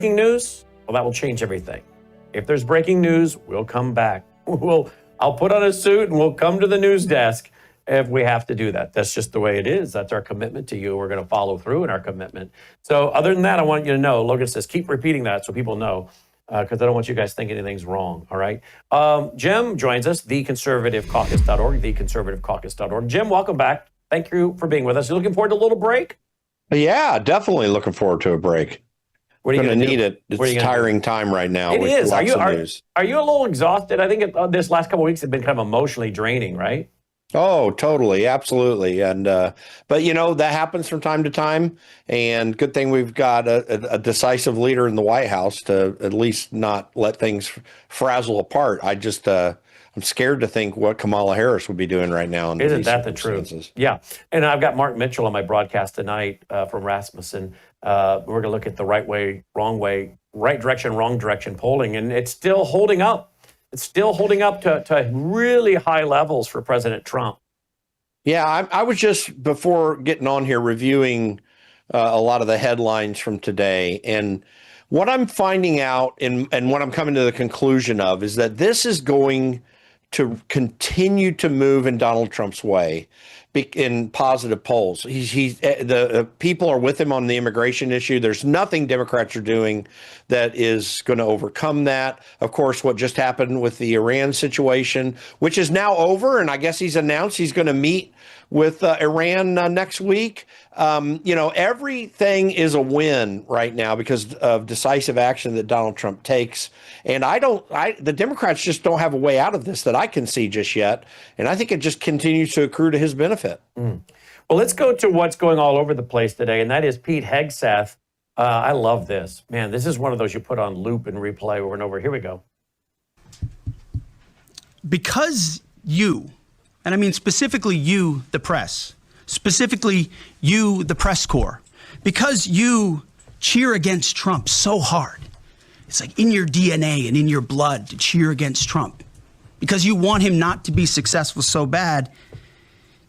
news, well, that will change everything. If there's breaking news, we'll come back. I'll put on a suit and we'll come to the news desk if we have to do that. That's just the way it is. That's our commitment to you. We're going to follow through in our commitment. So other than that, I want you to know, Logan says, keep repeating that so people know, because I don't want you guys thinking anything's wrong, all right? Jim joins us, theconservativecaucus.org, theconservativecaucus.org. Jim, welcome back. Thank you for being with us. You looking forward to a little break? Yeah, definitely looking forward to a break. What are you going to need do? it. It's tiring time right now. It with is. Lots of news. Are you a little exhausted? I think this last couple of weeks have been kind of emotionally draining, right? Oh, totally. Absolutely. And, but you know, that happens from time to time, and good thing we've got a decisive leader in the White House to at least not let things frazzle apart. I'm scared to think what Kamala Harris would be doing right now. Isn't that the truth? Yeah. And I've got Mark Mitchell on my broadcast tonight from Rasmussen. We're going to look at the right way, wrong way, right direction, wrong direction polling, and it's still holding up. It's still holding up to really high levels for President Trump. Yeah, I was just, before getting on here, reviewing a lot of the headlines from today. And what I'm finding out and what I'm coming to the conclusion of is that this is going to continue to move in Donald Trump's way in positive polls. The people are with him on the immigration issue. There's nothing Democrats are doing that is going to overcome that. Of course, what just happened with the Iran situation, which is now over, and I guess he's announced he's going to meet with Iran next week. Everything is a win right now because of decisive action that Donald Trump takes. And the Democrats just don't have a way out of this that I can see just yet. And I think it just continues to accrue to his benefit. Well, let's go to what's going all over the place today, and that is Pete Hegseth. I love this. Man, this is one of those you put on loop and replay over and over. Here we go. Because you, and I mean specifically you, the press, specifically you, the press corps, because you cheer against Trump so hard. It's like in your DNA and in your blood to cheer against Trump. Because you want him not to be successful so bad,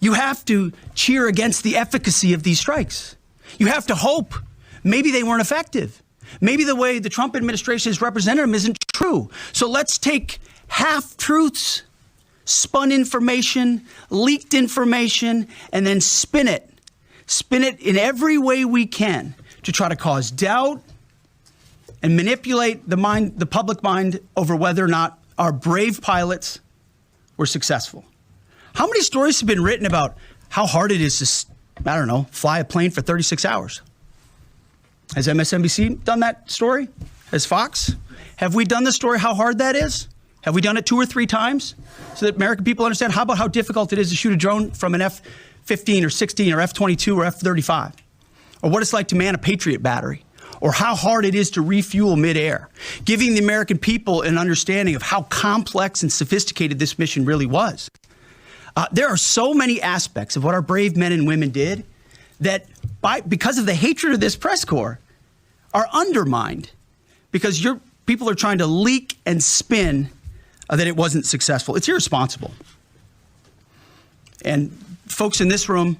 you have to cheer against the efficacy of these strikes. You have to hope maybe they weren't effective. Maybe the way the Trump administration has represented them isn't true. So let's take half-truths, spun information, leaked information, and then spin it in every way we can to try to cause doubt and manipulate the public mind over whether or not our brave pilots were successful. How many stories have been written about how hard it is to, fly a plane for 36 hours? Has MSNBC done that story? Has Fox? Have we done the story how hard that is? Have we done it 2 or 3 times so that American people understand? How about how difficult it is to shoot a drone from an F-15 or 16 or F-22 or F-35? Or what it's like to man a Patriot battery? Or how hard it is to refuel midair? Giving the American people an understanding of how complex and sophisticated this mission really was. There are so many aspects of what our brave men and women did that because of the hatred of this press corps are undermined because your people are trying to leak and spin that it wasn't successful. It's irresponsible. And folks in this room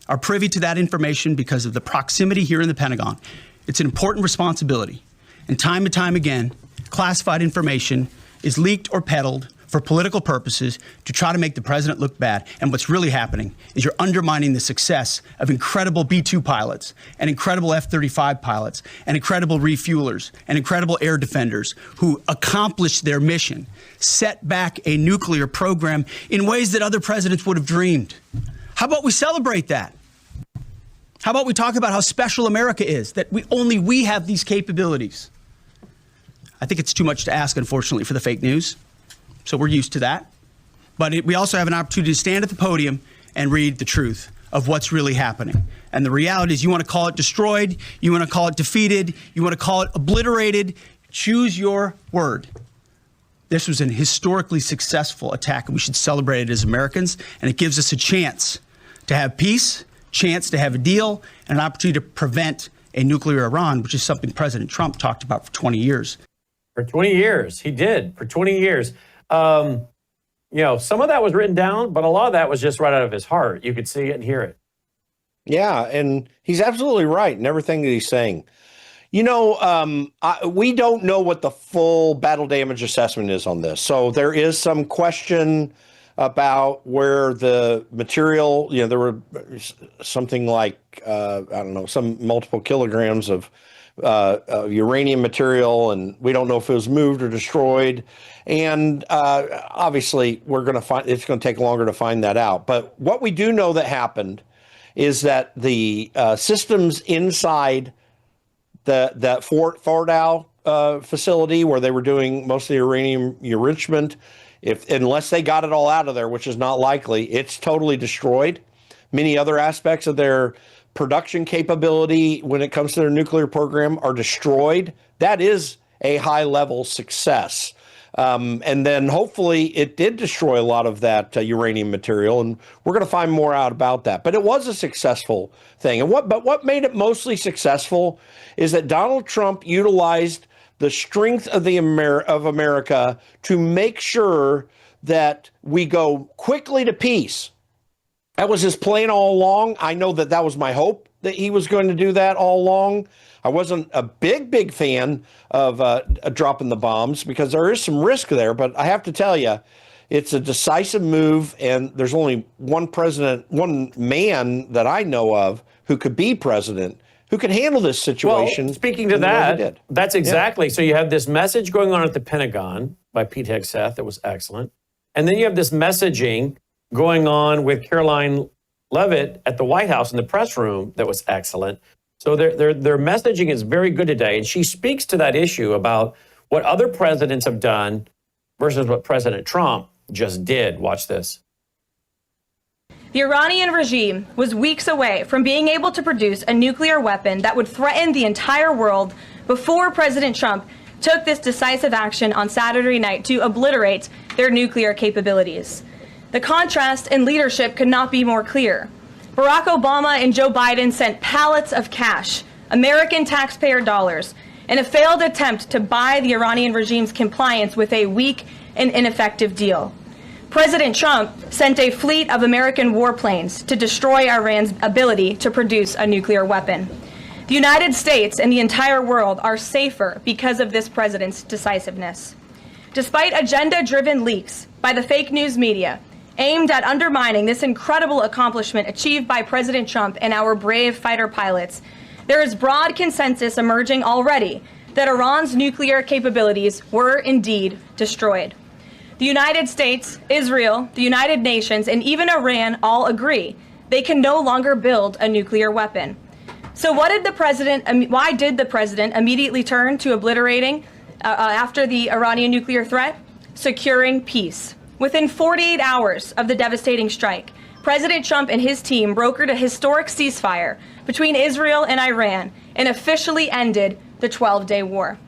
are privy to that information because of the proximity here in the Pentagon. It's an important responsibility. And time again, classified information is leaked or peddled for political purposes to try to make the president look bad. And what's really happening is you're undermining the success of incredible B-2 pilots and incredible F-35 pilots and incredible refuelers and incredible air defenders who accomplished their mission, set back a nuclear program in ways that other presidents would have dreamed. How about we celebrate that? How about we talk about how special America is, that only we have these capabilities? I think it's too much to ask, unfortunately, for the fake news. So we're used to that. But we also have an opportunity to stand at the podium and read the truth of what's really happening. And the reality is you want to call it destroyed, you want to call it defeated, you want to call it obliterated. Choose your word. This was an historically successful attack, and we should celebrate it as Americans. And it gives us a chance to have peace, chance to have a deal, and an opportunity to prevent a nuclear Iran, which is something President Trump talked about for 20 years. For 20 years, he did. For 20 years. Some of that was written down, but a lot of that was just right out of his heart. You could see it and hear it. Yeah, and he's absolutely right in everything that he's saying. We don't know what the full battle damage assessment is on this. So there is some question about where the material, there were something like, some multiple kilograms of uranium material, and we don't know if it was moved or destroyed. And obviously, it's going to take longer to find that out. But what we do know that happened is that the systems inside that Fort Fardau facility where they were doing most of the uranium enrichment, unless they got it all out of there, which is not likely, it's totally destroyed. Many other aspects of their production capability when it comes to their nuclear program are destroyed. That is a high-level success. And then hopefully it did destroy a lot of that uranium material, and we're going to find more out about that. But it was a successful thing. And what made it mostly successful is that Donald Trump utilized the strength of America to make sure that we go quickly to peace. That was his plan all along. I know that was my hope, that he was going to do that all along. I wasn't a big fan of dropping the bombs because there is some risk there. But I have to tell you, it's a decisive move, and there's only one man that I know of who could be president, who could handle this situation. Well, speaking to that, that's exactly. So you have this message going on at the Pentagon by Pete Hegseth that was excellent. And then you have this messaging going on with Caroline Leavitt at the White House in the press room that was excellent. So their messaging is very good today. And she speaks to that issue about what other presidents have done versus what President Trump just did. Watch this. The Iranian regime was weeks away from being able to produce a nuclear weapon that would threaten the entire world before President Trump took this decisive action on Saturday night to obliterate their nuclear capabilities. The contrast in leadership could not be more clear. Barack Obama and Joe Biden sent pallets of cash, American taxpayer dollars, in a failed attempt to buy the Iranian regime's compliance with a weak and ineffective deal. President Trump sent a fleet of American warplanes to destroy Iran's ability to produce a nuclear weapon. The United States and the entire world are safer because of this president's decisiveness. Despite agenda-driven leaks by the fake news media aimed at undermining this incredible accomplishment achieved by President Trump and our brave fighter pilots, there is broad consensus emerging already that Iran's nuclear capabilities were indeed destroyed. The United States, Israel, the United Nations, and even Iran all agree they can no longer build a nuclear weapon. So why did the president immediately turn to obliterating after the Iranian nuclear threat? Securing peace. Within 48 hours of the devastating strike, President Trump and his team brokered a historic ceasefire between Israel and Iran and officially ended the 12-day war.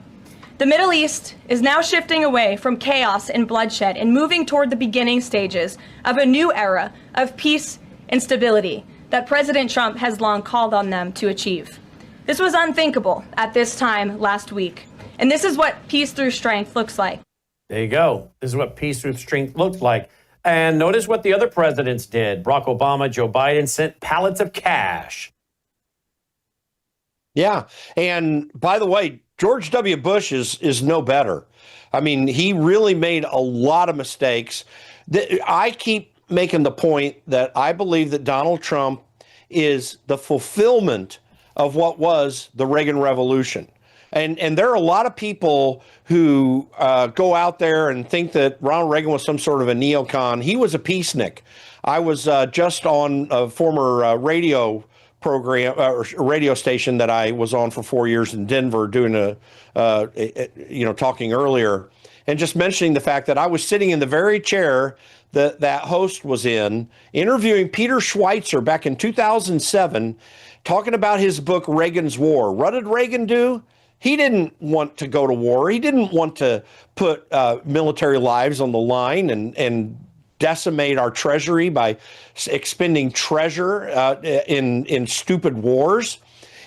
The Middle East is now shifting away from chaos and bloodshed and moving toward the beginning stages of a new era of peace and stability that President Trump has long called on them to achieve. This was unthinkable at this time last week, and this is what peace through strength looks like. There you go. This is what peace through strength looks like. And notice what the other presidents did. Barack Obama, Joe Biden sent pallets of cash. Yeah. And by the way, George W. Bush is no better. I mean, he really made a lot of mistakes. I keep making the point that I believe that Donald Trump is the fulfillment of what was the Reagan Revolution. And there are a lot of people who go out there and think that Ronald Reagan was some sort of a neocon. He was a peacenik. I was just on a former radio station that I was on for 4 years in Denver doing talking earlier and just mentioning the fact that I was sitting in the very chair that host was in, interviewing Peter Schweitzer back in 2007, talking about his book, Reagan's War. What did Reagan do? He didn't want to go to war. He didn't want to put military lives on the line and decimate our treasury by expending treasure in stupid wars.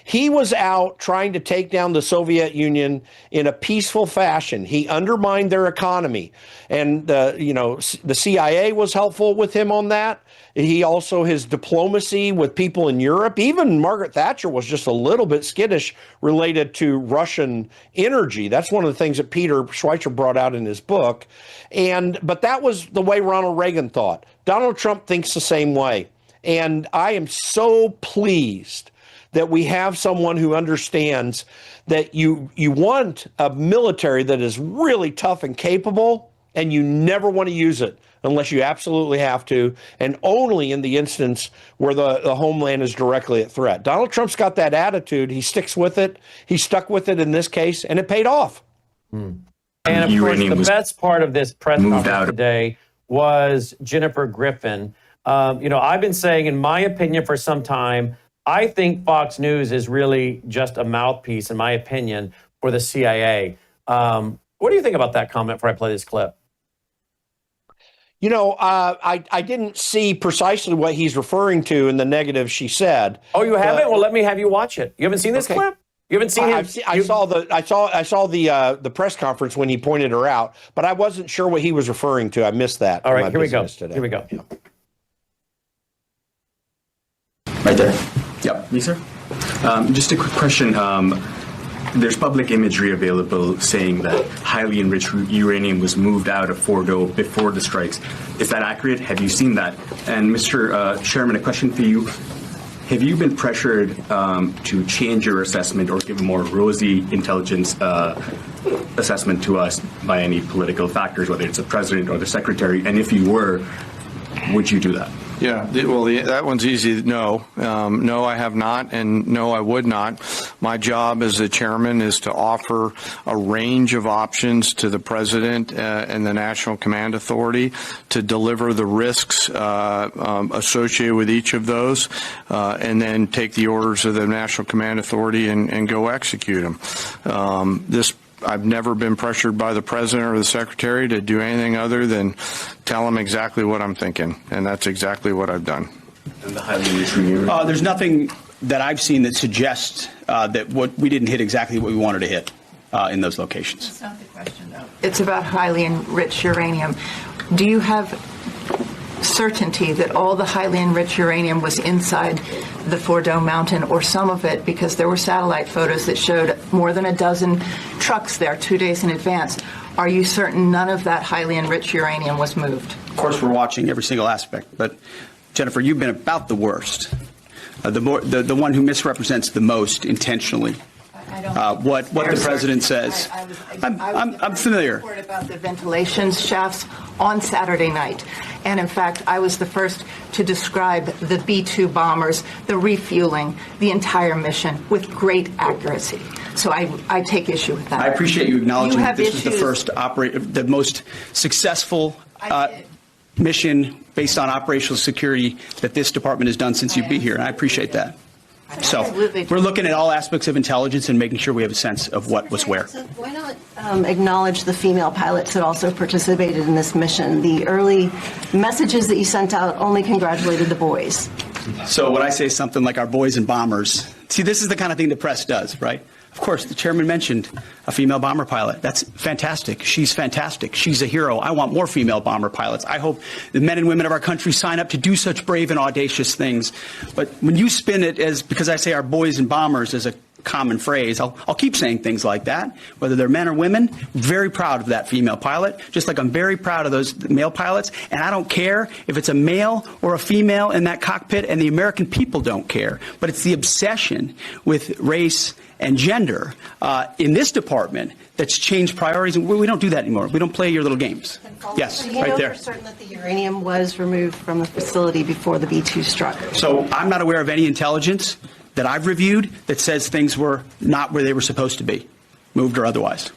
He was out trying to take down the Soviet Union in a peaceful fashion. He undermined their economy. And, the CIA was helpful with him on that. He also, his diplomacy with people in Europe, even Margaret Thatcher was just a little bit skittish related to Russian energy. That's one of the things that Peter Schweitzer brought out in his book. But that was the way Ronald Reagan thought. Donald Trump thinks the same way. And I am so pleased that we have someone who understands that you want a military that is really tough and capable, and you never want to use it unless you absolutely have to, and only in the instance where the homeland is directly at threat. Donald Trump's got that attitude. He sticks with it. He stuck with it in this case, and it paid off. And of course, the best part of this press conference today was Jennifer Griffin. I've been saying, in my opinion, for some time, I think Fox News is really just a mouthpiece, in my opinion, for the CIA. What do you think about that comment before I play this clip? I didn't see precisely what he's referring to in the negative she said. Oh, you haven't? Well, let me have you watch it. You haven't seen this clip? You haven't seen him? I saw the press conference when he pointed her out, but I wasn't sure what he was referring to. I missed that. All right, here we go. Here we go. Yeah. Right there. Yep. Me, sir. Just a quick question. There's public imagery available saying that highly enriched uranium was moved out of Fordo before the strikes. Is that accurate? Have you seen that? And Mr. Chairman, a question for you. Have you been pressured to change your assessment or give a more rosy intelligence assessment to us by any political factors, whether it's the president or the secretary? And if you were, would you do that? Yeah, well, that one's easy. No, I have not, and no, I would not. My job as the chairman is to offer a range of options to the president and the National Command Authority to deliver the risks associated with each of those, and then take the orders of the National Command Authority and go execute them. I've never been pressured by the president or the secretary to do anything other than tell them exactly what I'm thinking, and that's exactly what I've done. And the highly enriched uranium? There's nothing that I've seen that suggests that we didn't hit exactly what we wanted to hit in those locations. That's not the question, though. It's about highly enriched uranium. Do you have certainty that all the highly enriched uranium was inside the Fordo mountain, or some of it, because there were satellite photos that showed more than a dozen trucks there 2 days in advance? Are you certain none of that highly enriched uranium was moved? Of course, we're watching every single aspect, but Jennifer, you've been about the worst, the one who misrepresents the most intentionally. What the president says. I'm familiar. Report about the ventilation shafts on Saturday night, and in fact, I was the first to describe the B-2 bombers, the refueling, the entire mission with great accuracy. So I take issue with that. I appreciate you acknowledging that this was the first the most successful mission based on operational security that this department has done since you've been here, and I appreciate that. So we're looking at all aspects of intelligence and making sure we have a sense of what was where. So why not acknowledge the female pilots that also participated in this mission? The early messages that you sent out only congratulated the boys. So when I say something like our boys and bombers, see, this is the kind of thing the press does, right? Of course, the chairman mentioned a female bomber pilot. That's fantastic. She's fantastic. She's a hero. I want more female bomber pilots. I hope the men and women of our country sign up to do such brave and audacious things. But when you spin it as, because I say our boys and bombers as a common phrase, I'll keep saying things like that, whether they're men or women. Very proud of that female pilot, just like I'm very proud of those male pilots. And I don't care if it's a male or a female in that cockpit, and the American people don't care. But it's the obsession with race and gender in this department that's changed priorities. And we don't do that anymore. We don't play your little games. Yes, so you right know there. For certain that the uranium was removed from the facility before the B-2 struck. So I'm not aware of any intelligence that I've reviewed that says things were not where they were supposed to be, moved or otherwise.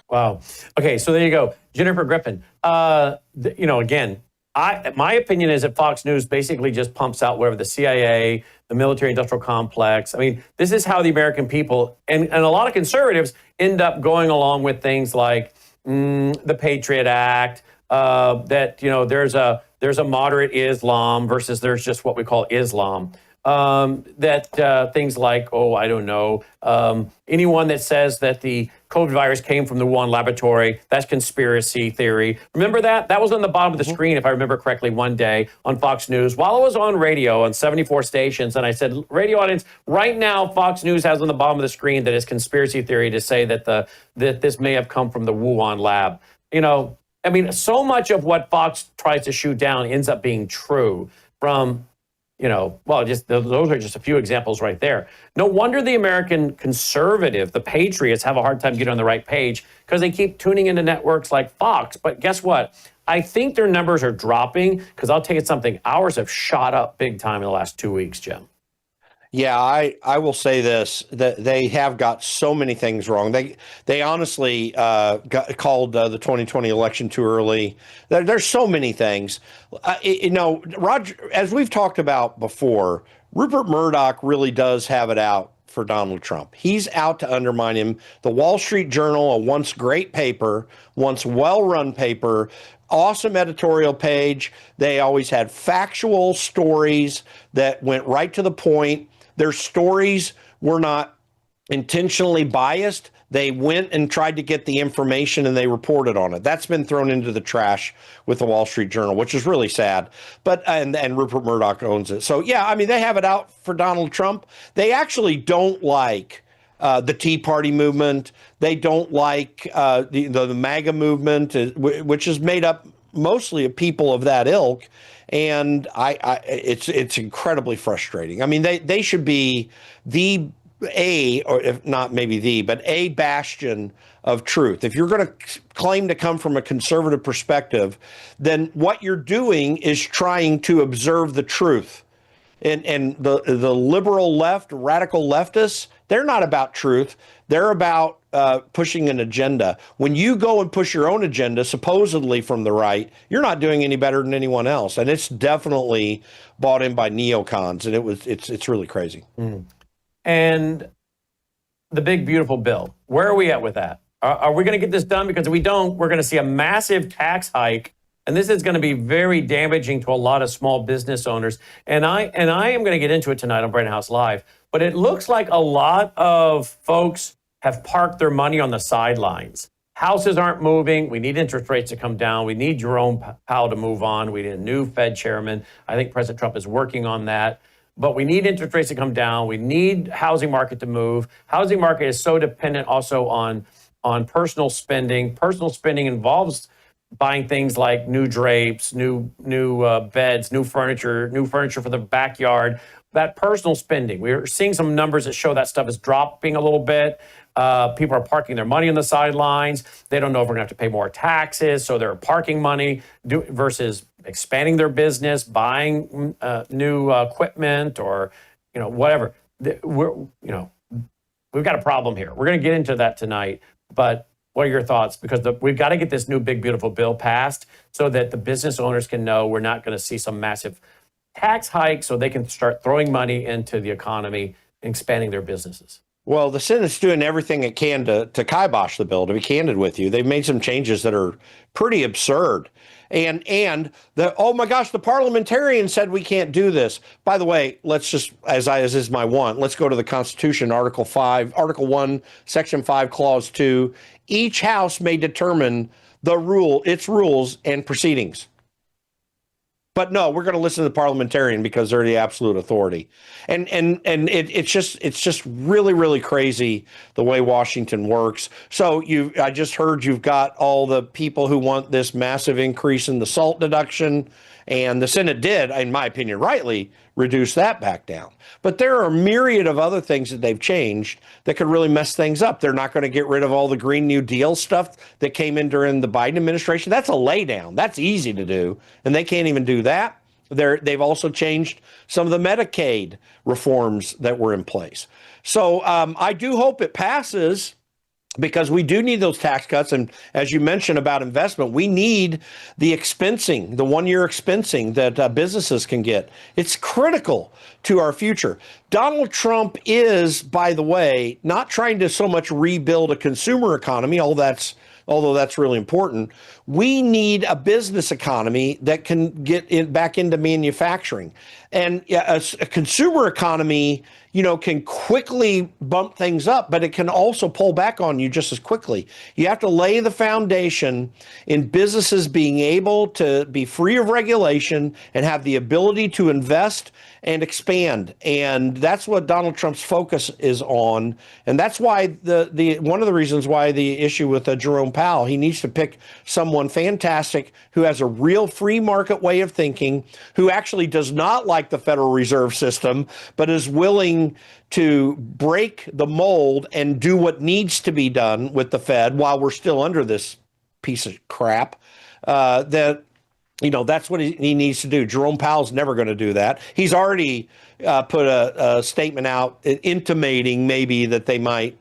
Wow. Okay, so there you go. Jennifer Griffin. Again, my opinion is that Fox News basically just pumps out whatever the CIA, the military-industrial complex. I mean, this is how the American people and a lot of conservatives end up going along with things like the Patriot Act, that there's a moderate Islam versus there's just what we call Islam. that things like, oh, I don't know, anyone that says that the COVID virus came from the Wuhan laboratory, that's conspiracy theory. Remember that? That was on the bottom of the screen, if I remember correctly, one day on Fox News while I was on radio on 74 stations. And I said, radio audience, right now, Fox News has on the bottom of the screen that it's conspiracy theory to say that that this may have come from the Wuhan lab. You know, I mean, so much of what Fox tries to shoot down ends up being true from, you know, well, just those are just a few examples right there. No wonder the American conservative, the patriots, have a hard time getting on the right page because they keep tuning into networks like Fox. But guess what? I think their numbers are dropping because I'll tell you something, ours have shot up big time in the last 2 weeks, Jim. Yeah, I will say this, that they have got so many things wrong. They honestly called the 2020 election too early. There's so many things. You know, Roger, as we've talked about before, Rupert Murdoch really does have it out for Donald Trump. He's out to undermine him. The Wall Street Journal, a once great paper, once well-run paper, awesome editorial page. They always had factual stories that went right to the point. Their stories were not intentionally biased. They went and tried to get the information and they reported on it. That's been thrown into the trash with the Wall Street Journal, which is really sad. But and Rupert Murdoch owns it. So, yeah, I mean, they have it out for Donald Trump. They actually don't like the Tea Party movement. They don't like the MAGA movement, which is made up mostly of people of that ilk. And it's incredibly frustrating. I mean, they should be or if not maybe but a bastion of truth. If you're going to claim to come from a conservative perspective, then what you're doing is trying to observe the truth. And the liberal left, radical leftists, they're not about truth. They're about pushing an agenda. When you go and push your own agenda, supposedly from the right, you're not doing any better than anyone else. And it's definitely bought in by neocons. And it's really crazy. Mm. And the big, beautiful bill, where are we at with that? Are we going to get this done? Because if we don't, we're going to see a massive tax hike. And this is going to be very damaging to a lot of small business owners. And I am going to get into it tonight on Brighton House Live. But it looks like a lot of folks have parked their money on the sidelines. Houses aren't moving. We need interest rates to come down. We need Jerome Powell to move on. We need a new Fed chairman. I think President Trump is working on that. But we need interest rates to come down. We need housing market to move. Housing market is so dependent also on personal spending. Personal spending involves buying things like new drapes, new beds, new furniture for the backyard. That personal spending, we're seeing some numbers that show that stuff is dropping a little bit. People are parking their money on the sidelines. They don't know if we're going to have to pay more taxes, so they're parking money versus expanding their business, buying new equipment, or whatever. We've got a problem here. We're going to get into that tonight, but what are your thoughts? Because we've got to get this new big beautiful bill passed so that the business owners can know we're not going to see some massive tax hike, so they can start throwing money into the economy and expanding their businesses. Well, the Senate's doing everything it can to kibosh the bill, to be candid with you. They've made some changes that are pretty absurd. And oh my gosh, the parliamentarian said we can't do this. By the way, let's just, as is my want, let's go to the Constitution, Article 1, Section 5, Clause 2. Each house may determine its rules and proceedings. But no, we're going to listen to the parliamentarian because they're the absolute authority. And it's just really, really crazy the way Washington works. So I just heard you've got all the people who want this massive increase in the SALT deduction, and the Senate did, in my opinion, rightly reduce that back down. But there are a myriad of other things that they've changed that could really mess things up. They're not going to get rid of all the Green New Deal stuff that came in during the Biden administration. That's a laydown. That's easy to do, and they can't even do that. They've also changed some of the Medicaid reforms that were in place. So I do hope it passes. because we do need those tax cuts. And as you mentioned about investment, we need the expensing, the 1 year expensing that businesses can get. It's critical to our future. Donald Trump is, by the way, not trying to so much rebuild a consumer economy, although that's really important. We need a business economy that can get back into manufacturing. And a consumer economy, can quickly bump things up, but it can also pull back on you just as quickly. You have to lay the foundation in businesses being able to be free of regulation and have the ability to invest and expand. And that's what Donald Trump's focus is on. And that's why the one of the reasons why the issue with Jerome Powell, he needs to pick someone fantastic who has a real free market way of thinking, who actually does not like the Federal Reserve System, but is willing to break the mold and do what needs to be done with the Fed while we're still under this piece of crap. That's what he needs to do. Jerome Powell's never going to do that. He's already put a statement out intimating maybe that they might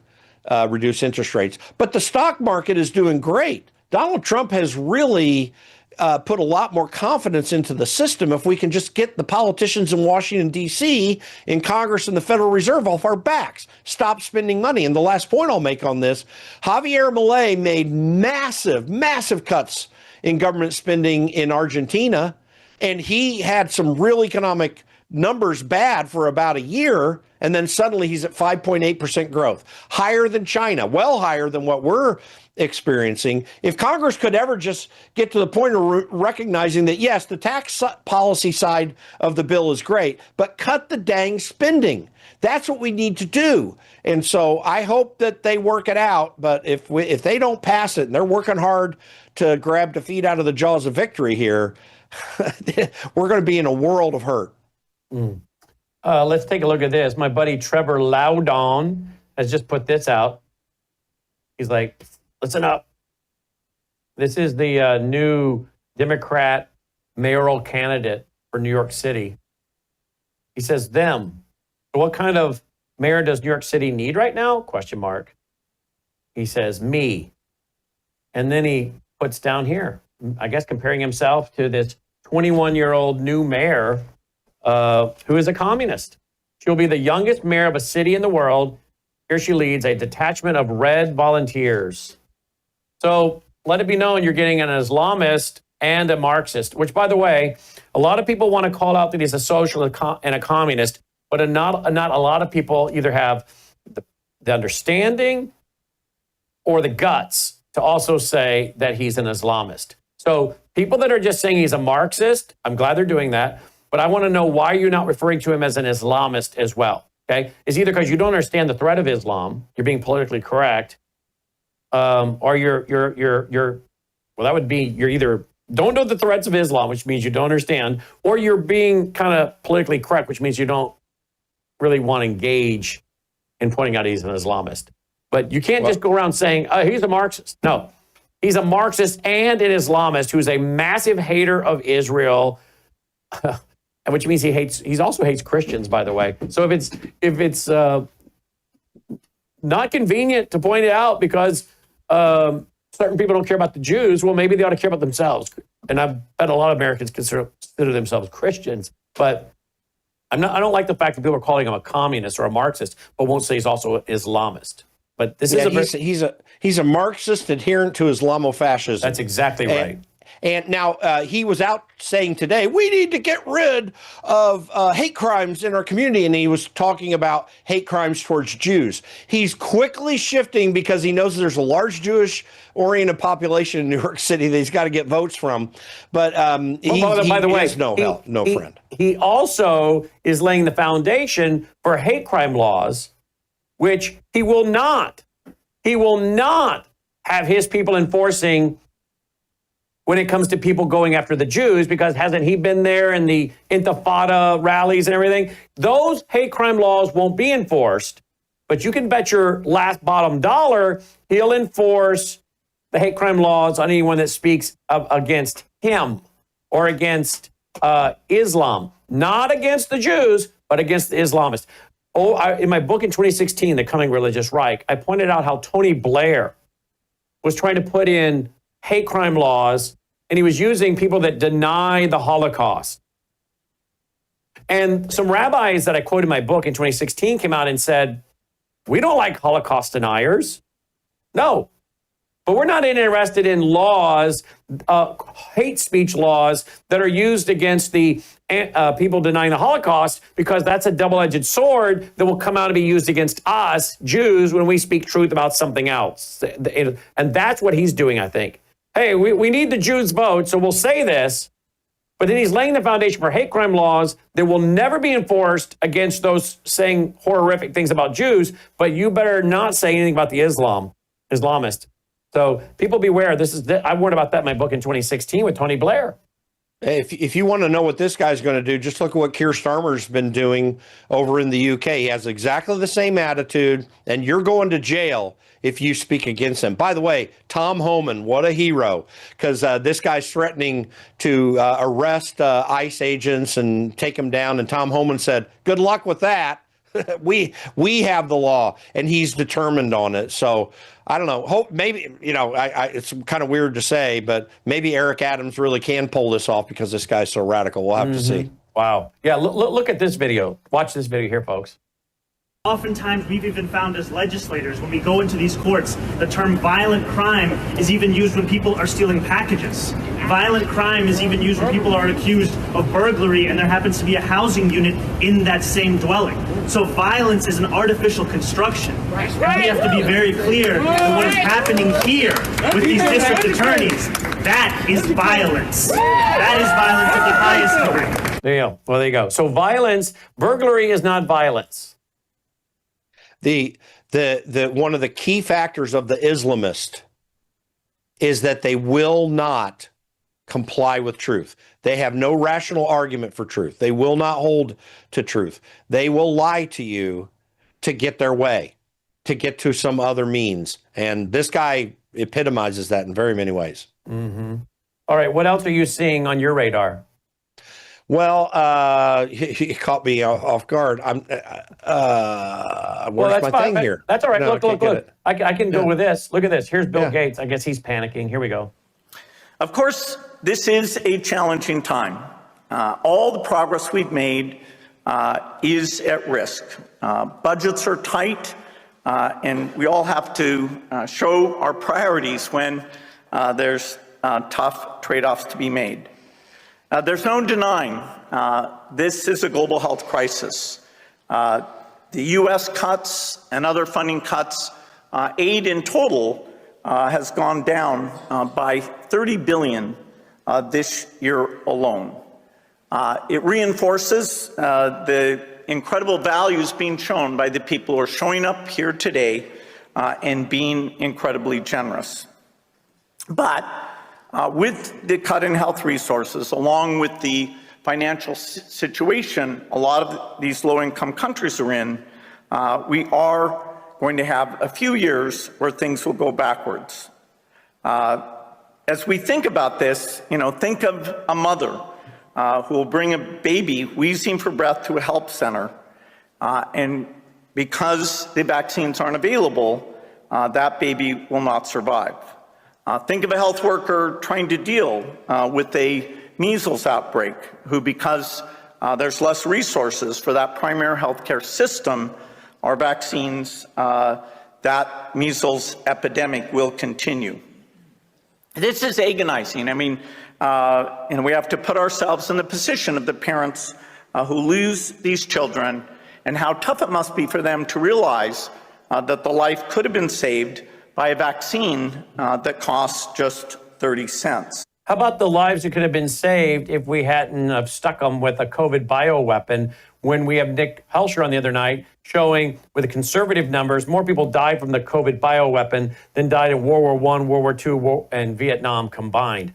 reduce interest rates. But the stock market is doing great. Donald Trump has really put a lot more confidence into the system if we can just get the politicians in Washington, D.C., in Congress and the Federal Reserve off our backs. Stop spending money. And the last point I'll make on this, Javier Milei made massive, massive cuts in government spending in Argentina, and he had some real economic numbers bad for about a year, and then suddenly he's at 5.8% growth, higher than China, well higher than what we're experiencing. If Congress could ever just get to the point of recognizing that, yes, the tax policy side of the bill is great, but cut the dang spending. That's what we need to do. And so I hope that they work it out. But if they don't pass it, and they're working hard to grab defeat out of the jaws of victory here, we're going to be in a world of hurt. Let's take a look at this. My buddy Trevor Loudon has just put this out. He's like, listen up. This is the new Democrat mayoral candidate for New York City. He says, them. What kind of mayor does New York City need right now? ? He says, me. And then he puts down here, I guess comparing himself to this 21-year-old new mayor who is a communist. She'll be the youngest mayor of a city in the world. Here she leads a detachment of red volunteers. So let it be known you're getting an Islamist and a Marxist, which, by the way, a lot of people want to call out that he's a socialist and a communist, but not a lot of people either have the understanding or the guts to also say that he's an Islamist. So people that are just saying he's a Marxist, I'm glad they're doing that, but I want to know why you're not referring to him as an Islamist as well. Okay, it's either because you don't understand the threat of Islam, you're being politically correct, or you're that would be you're either don't know the threats of Islam, which means you don't understand, or you're being kind of politically correct, which means you don't really want to engage in pointing out he's an Islamist. But you can't just go around saying, oh, he's a Marxist. No, he's a Marxist and an Islamist who's a massive hater of Israel, which means he also hates Christians, by the way. So if it's not convenient to point it out because certain people don't care about the Jews, well, maybe they ought to care about themselves. And I bet a lot of Americans consider themselves Christians, but I don't like the fact that people are calling him a communist or a Marxist, but won't say he's also an Islamist. But this is he's a Marxist adherent to Islamofascism. That's exactly right. And now he was out saying today, we need to get rid of hate crimes in our community. And he was talking about hate crimes towards Jews. He's quickly shifting because he knows there's a large Jewish-oriented population in New York City that he's got to get votes from. But by the way, no friend. He also is laying the foundation for hate crime laws, which he will not have his people enforcing when it comes to people going after the Jews, because hasn't he been there in the Intifada rallies and everything? Those hate crime laws won't be enforced, but you can bet your last bottom dollar he'll enforce the hate crime laws on anyone that speaks against him or against Islam. Not against the Jews, but against the Islamists. in my book in 2016, The Coming Religious Reich, I pointed out how Tony Blair was trying to put in hate crime laws, and he was using people that deny the Holocaust. And some rabbis that I quoted in my book in 2016 came out and said, we don't like Holocaust deniers. No. But we're not interested in laws, hate speech laws that are used against the people denying the Holocaust, because that's a double-edged sword that will come out and be used against us, Jews, when we speak truth about something else. And that's what he's doing, I think. Hey, we need the Jews' vote, so we'll say this, but then he's laying the foundation for hate crime laws that will never be enforced against those saying horrific things about Jews, but you better not say anything about the Islamist. So people beware. I warned about that in my book in 2016 with Tony Blair. If you want to know what this guy's going to do, just look at what Keir Starmer's been doing over in the UK. He has exactly the same attitude, and you're going to jail if you speak against him. By the way, Tom Homan, what a hero, because this guy's threatening to arrest ICE agents and take them down. And Tom Homan said, good luck with that. we have the law, and he's determined on it. So I don't know. Hope maybe, it's kind of weird to say, but maybe Eric Adams really can pull this off because this guy's so radical. We'll have to see. Wow. Yeah, look at this video. Watch this video here, folks. Oftentimes, we've even found as legislators, when we go into these courts, the term violent crime is even used when people are stealing packages. Violent crime is even used when people are accused of burglary and there happens to be a housing unit in that same dwelling. So violence is an artificial construction. And we have to be very clear that what is happening here with these district attorneys, that is violence. That is violence at the highest degree. There you go. Well, there you go. So burglary is not violence. The one of the key factors of the Islamist is that they will not comply with truth. They have no rational argument for truth. They will not hold to truth. They will lie to you to get their way, to get to some other means. And this guy epitomizes that in very many ways. Mm-hmm. All right. What else are you seeing on your radar? Well, he caught me off guard. Where's my thing here? That's all right. No, look. I can go with this. Look at this. Here's Bill Gates. I guess he's panicking. Here we go. Of course, this is a challenging time. All the progress we've made is at risk. Budgets are tight, and we all have to show our priorities when there's tough trade-offs to be made. There's no denying this is a global health crisis. The U.S. cuts and other funding cuts, aid in total has gone down by $30 billion this year alone. It reinforces the incredible values being shown by the people who are showing up here today and being incredibly generous. But with the cut in health resources, along with the financial situation a lot of these low-income countries are in, we are going to have a few years where things will go backwards. As we think about this, think of a mother who will bring a baby wheezing for breath to a health center, and because the vaccines aren't available, that baby will not survive. Think of a health worker trying to deal with a measles outbreak, who, because there's less resources for that primary healthcare system, our vaccines, that measles epidemic will continue. This is agonizing. I mean, and we have to put ourselves in the position of the parents who lose these children, and how tough it must be for them to realize that the life could have been saved by a vaccine that costs just 30 cents. How about the lives that could have been saved if we hadn't have stuck them with a COVID bioweapon, when we have Nick Helsher on the other night showing, with the conservative numbers, more people died from the COVID bioweapon than died in World War I, World War II, and Vietnam combined.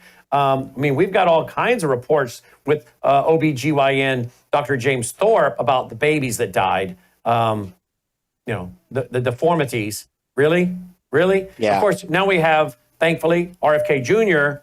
We've got all kinds of reports with OBGYN Dr. James Thorpe about the babies that died, the deformities. Really? Yeah. Of course, now we have, thankfully, RFK Jr.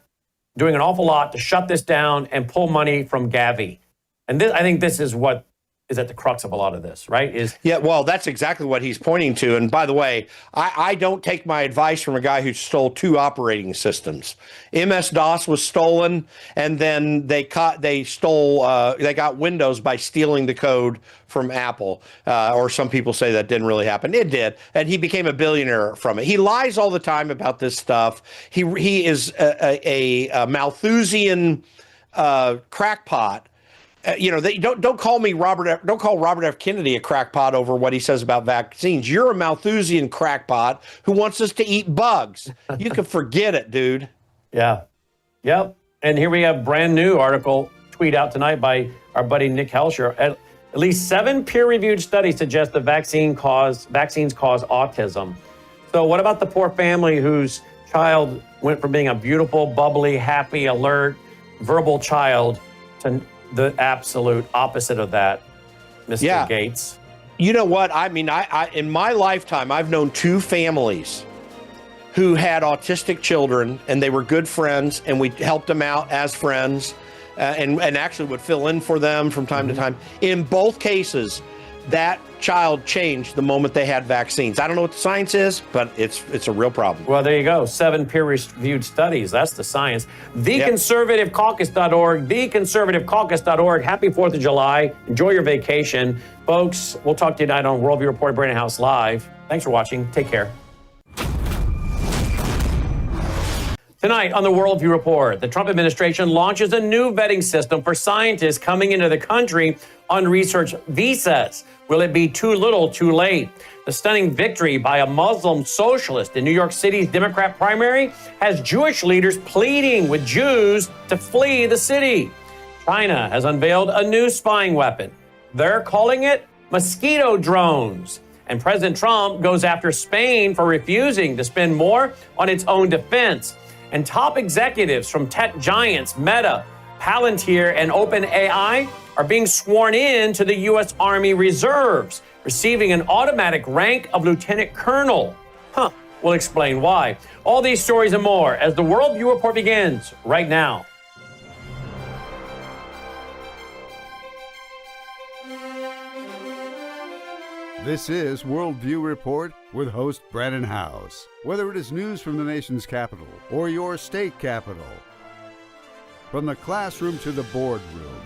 doing an awful lot to shut this down and pull money from Gavi. And I think this is what is at the crux of a lot of this, right? Yeah, well, that's exactly what he's pointing to. And by the way, I don't take my advice from a guy who stole 2 operating systems. MS-DOS was stolen, and then they got Windows by stealing the code from Apple. Or some people say that didn't really happen. It did, and he became a billionaire from it. He lies all the time about this stuff. He is a Malthusian crackpot. Don't call Robert F. Kennedy a crackpot over what he says about vaccines. You're a Malthusian crackpot who wants us to eat bugs. You can forget it, dude. Yeah. Yep. And here we have a brand new article tweet out tonight by our buddy Nick Helsher. At least 7 peer-reviewed studies suggest that vaccines cause autism. So what about the poor family whose child went from being a beautiful, bubbly, happy, alert, verbal child to the absolute opposite of that, Mr. Gates? You know what? I mean, I in my lifetime, I've known 2 families who had autistic children, and they were good friends, and we helped them out as friends, and actually would fill in for them from time to time. In both cases, that child changed the moment they had vaccines. I don't know what the science is, but it's a real problem. Well, there you go. 7 peer-reviewed studies. That's the science. TheConservativeCaucus.org. TheConservativeCaucus.org. Happy 4th of July. Enjoy your vacation. Folks, we'll talk to you tonight on Worldview Report, Brandon House Live. Thanks for watching. Take care. Tonight on the Worldview Report, the Trump administration launches a new vetting system for scientists coming into the country on research visas. Will it be too little, too late? The stunning victory by a Muslim socialist in New York City's Democrat primary has Jewish leaders pleading with Jews to flee the city. China has unveiled a new spying weapon. They're calling it mosquito drones. And President Trump goes after Spain for refusing to spend more on its own defense. And top executives from tech giants Meta, Palantir, and OpenAI are being sworn in to the U.S. Army Reserves, receiving an automatic rank of lieutenant colonel. We'll explain why. All these stories and more as the Worldview Report begins right now. This is Worldview Report with host Brandon House. Whether it is news from the nation's capital or your state capital, from the classroom to the boardroom,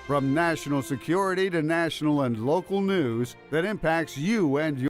from national security to national and local news that impacts you and your